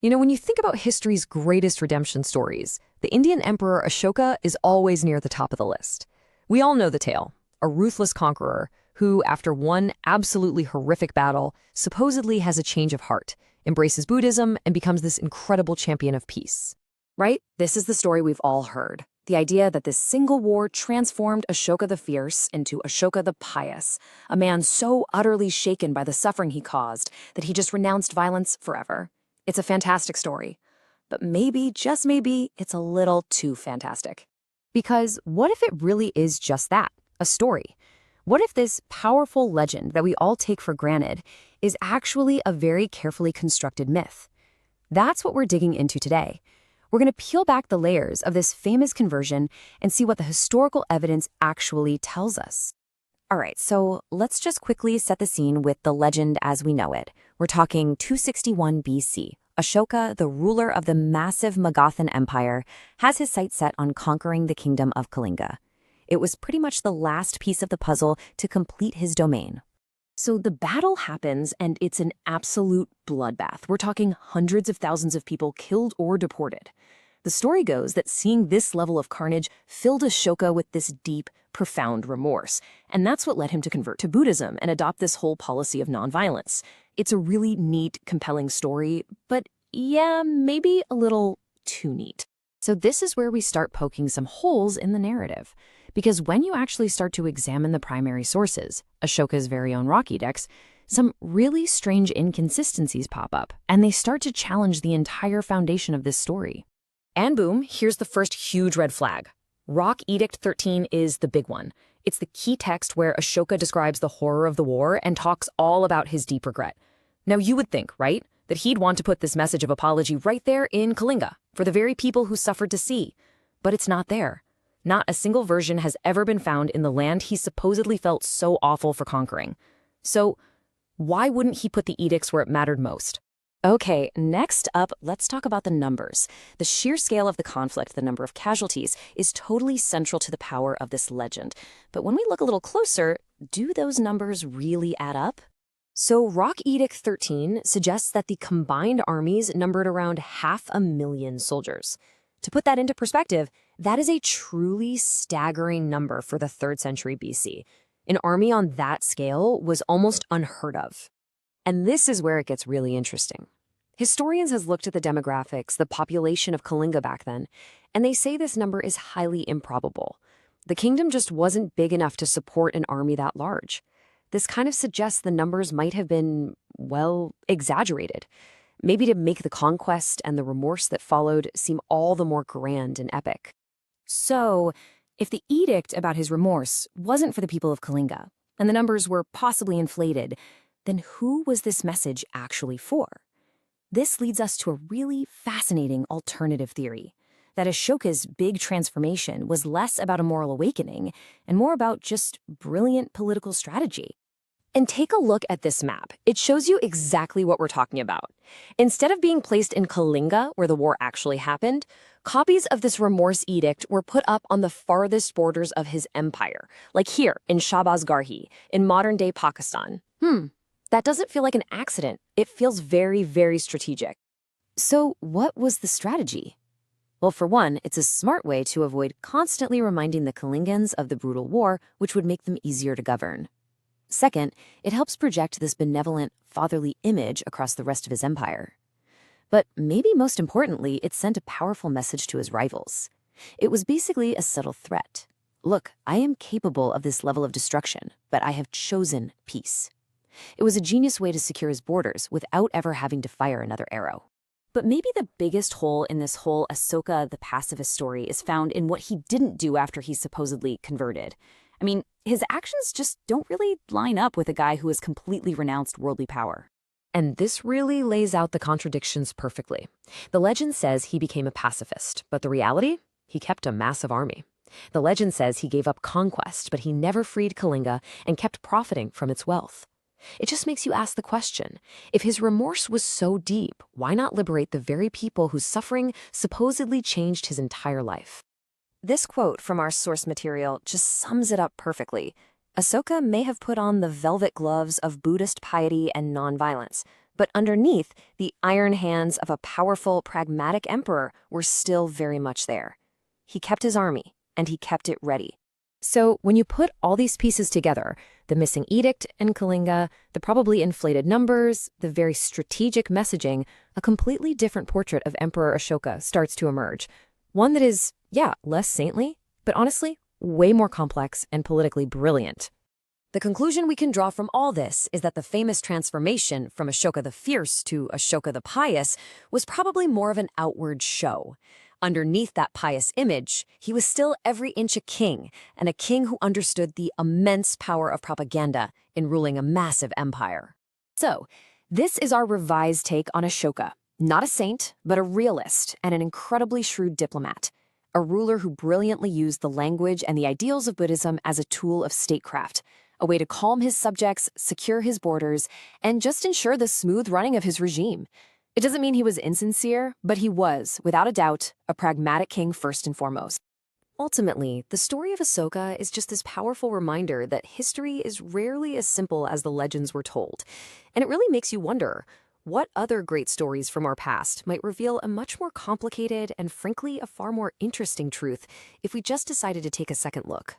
When you think about history's greatest redemption stories, the Indian Emperor Ashoka is always near the top of the list. We all know the tale, a ruthless conqueror who, after one absolutely horrific battle, supposedly has a change of heart, embraces Buddhism, and becomes this incredible champion of peace. Right? This is the story we've all heard. The idea that this single war transformed Ashoka the Fierce into Ashoka the Pious, a man so utterly shaken by the suffering he caused that he just renounced violence forever. It's a fantastic story. But maybe, just maybe, it's a little too fantastic. Because what if it really is just that, a story? What if this powerful legend that we all take for granted is actually a very carefully constructed myth? That's what we're digging into today. We're going to peel back the layers of this famous conversion and see what the historical evidence actually tells us. All right, so let's just quickly set the scene with the legend as we know it. We're talking 261 BC. Ashoka, the ruler of the massive Magadhan Empire, has his sights set on conquering the kingdom of Kalinga. It was pretty much the last piece of the puzzle to complete his domain. So the battle happens, and it's an absolute bloodbath. We're talking hundreds of thousands of people killed or deported. The story goes that seeing this level of carnage filled Ashoka with this deep, profound remorse, and that's what led him to convert to Buddhism and adopt this whole policy of nonviolence. It's a really neat, compelling story, but yeah, maybe a little too neat. So this is where we start poking some holes in the narrative. Because when you actually start to examine the primary sources, Ashoka's very own rock edicts, some really strange inconsistencies pop up, and they start to challenge the entire foundation of this story. And boom, here's the first huge red flag. Rock Edict 13 is the big one. It's the key text where Ashoka describes the horror of the war and talks all about his deep regret. Now you would think, right, that he'd want to put this message of apology right there in Kalinga, for the very people who suffered to see. But it's not there. Not a single version has ever been found in the land he supposedly felt so awful for conquering. So why wouldn't he put the edicts where it mattered most? Okay, next up, let's talk about the numbers. The sheer scale of the conflict, the number of casualties, is totally central to the power of this legend. But when we look a little closer, do those numbers really add up? So Rock Edict 13 suggests that the combined armies numbered around 500,000 soldiers. To put that into perspective, that is a truly staggering number for the 3rd century BC. An army on that scale was almost unheard of. And this is where it gets really interesting. Historians have looked at the demographics, the population of Kalinga back then, and they say this number is highly improbable. The kingdom just wasn't big enough to support an army that large. This kind of suggests the numbers might have been, well, exaggerated. Maybe to make the conquest and the remorse that followed seem all the more grand and epic. So, if the edict about his remorse wasn't for the people of Kalinga, and the numbers were possibly inflated, then who was this message actually for? This leads us to a really fascinating alternative theory, that Ashoka's big transformation was less about a moral awakening and more about just brilliant political strategy. And take a look at this map. It shows you exactly what we're talking about. Instead of being placed in Kalinga, where the war actually happened, copies of this remorse edict were put up on the farthest borders of his empire, like here in Shahbaz Garhi, in modern-day Pakistan. That doesn't feel like an accident. It feels very, very strategic. So what was the strategy? Well, for one, it's a smart way to avoid constantly reminding the Kalingans of the brutal war, which would make them easier to govern. Second, it helps project this benevolent, fatherly image across the rest of his empire. But maybe most importantly, it sent a powerful message to his rivals. It was basically a subtle threat. Look, I am capable of this level of destruction, but I have chosen peace. It was a genius way to secure his borders without ever having to fire another arrow. But maybe the biggest hole in this whole Ashoka the pacifist story is found in what he didn't do after he supposedly converted. I mean, his actions just don't really line up with a guy who has completely renounced worldly power. And this really lays out the contradictions perfectly. The legend says he became a pacifist, but the reality? He kept a massive army. The legend says he gave up conquest, but he never freed Kalinga and kept profiting from its wealth. It just makes you ask the question, if his remorse was so deep, why not liberate the very people whose suffering supposedly changed his entire life? This quote from our source material just sums it up perfectly. Ashoka may have put on the velvet gloves of Buddhist piety and nonviolence, But underneath, the iron hands of a powerful, pragmatic emperor were still very much there. He kept his army, and he kept it ready. So when you put all these pieces together, the missing edict in Kalinga, the probably inflated numbers, the very strategic messaging, a completely different portrait of Emperor Ashoka starts to emerge. One that is, less saintly, but honestly, way more complex and politically brilliant. The conclusion we can draw from all this is that the famous transformation from Ashoka the Fierce to Ashoka the Pious was probably more of an outward show. Underneath that pious image, he was still every inch a king, and a king who understood the immense power of propaganda in ruling a massive empire. So, this is our revised take on Ashoka. Not a saint, but a realist and an incredibly shrewd diplomat. A ruler who brilliantly used the language and the ideals of Buddhism as a tool of statecraft, a way to calm his subjects, secure his borders, and just ensure the smooth running of his regime. It doesn't mean he was insincere, but he was, without a doubt, a pragmatic king first and foremost. Ultimately, the story of Ahsoka is just this powerful reminder that history is rarely as simple as the legends were told. And it really makes you wonder, what other great stories from our past might reveal a much more complicated and frankly a far more interesting truth if we just decided to take a second look?